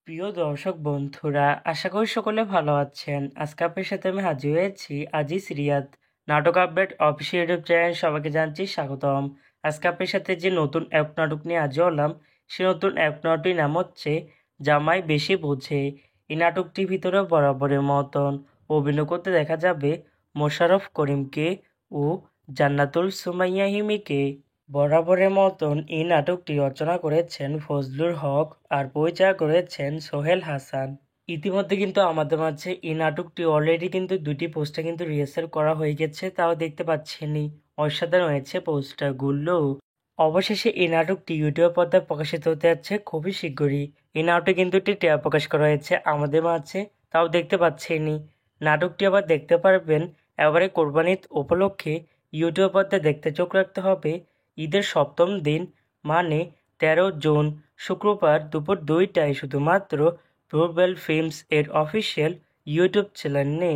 প্রিয় দর্শক বন্ধুরা, আশা করি সকলে ভালো আছেন। আজকে আপনার সাথে আমি হাজির হয়েছি আজিজ রিয়াদ নাটক আপডেট অফিসিয়াল ইউটিউব চ্যানেল। সবাইকে জানছি স্বাগতম। আজকে আপনার সাথে যে নতুন এক নাটক নিয়ে হাজির হলাম, সে নতুন এক নাটকটির নাম হচ্ছে জামাই বেশি বোঝে। এই নাটকটির ভিতরে বরাবরের মতন অভিনয় করতে দেখা যাবে মোশাররফ করিমকে ও জান্নাতুল সুমাইয়া হিমিকে। বরাবরের মতন এই নাটকটি রচনা করেছেন ফজলুল হক আর পরিচালনা করেছেন সোহেল হাসান। ইতিমধ্যে কিন্তু আমাদের মাঝে এই নাটকটি অলরেডি কিন্তু দুটি পোস্টার কিন্তু রিহার্সাল করা হয়ে গেছে, তাও দেখতে পাচ্ছেনই। অসাধারণ হয়েছে পোস্টারগুলো। অবশেষে এই নাটকটি ইউটিউব পর্দায় প্রকাশিত হতে যাচ্ছে খুবই শীঘ্রই। এই নাটকে কিন্তু একটি ট্রেলার প্রকাশ করা হয়েছে আমাদের মাঝে, তাও দেখতে পাচ্ছেনই। নাটকটি আবার দেখতে পারবেন এবারে কোরবানির উপলক্ষে। ইউটিউব পর্দায় দেখতে চোখ রাখতে হবে ঈদের সপ্তম দিন, মানে 13 জুন শুক্রবার দুপুর 2টায় শুধুমাত্র প্রুবেল ফিল্মস এর অফিসিয়াল ইউটিউব চ্যানেলে।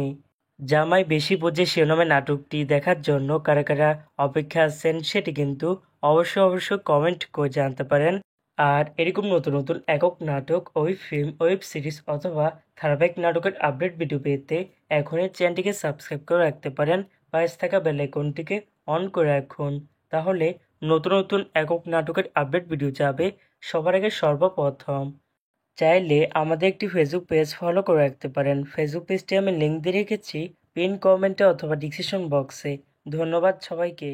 জামাই বেশি বোঝে শিরোনামে নাটকটি দেখার জন্য কারা কারা অপেক্ষা আছেন সেটি কিন্তু অবশ্যই কমেন্ট করে জানতে পারেন। আর এরকম নতুন নতুন একক নাটক, ওয়েব ফিল্ম, ওয়েব সিরিজ অথবা ধারাবাহিক নাটকের আপডেট ভিডিও পেতে এখনই চ্যানেলটিকে সাবস্ক্রাইব করে রাখতে পারেন। পাশে থাকা বেল আইকনটিকে অন করে রাখুন, তাহলে নতুন নতুন একক নাটকের আপডেট ভিডিও যাবে সবার আগে সর্বপ্রথম। চাইলে আমাদের একটি ফেসবুক পেজ ফলো করে রাখতে পারেন। ফেসবুক পেজটি আমি লিঙ্ক দিয়ে রেখেছি পিন কমেন্টে অথবা ডিসক্রিপশন বক্সে। ধন্যবাদ সবাইকে।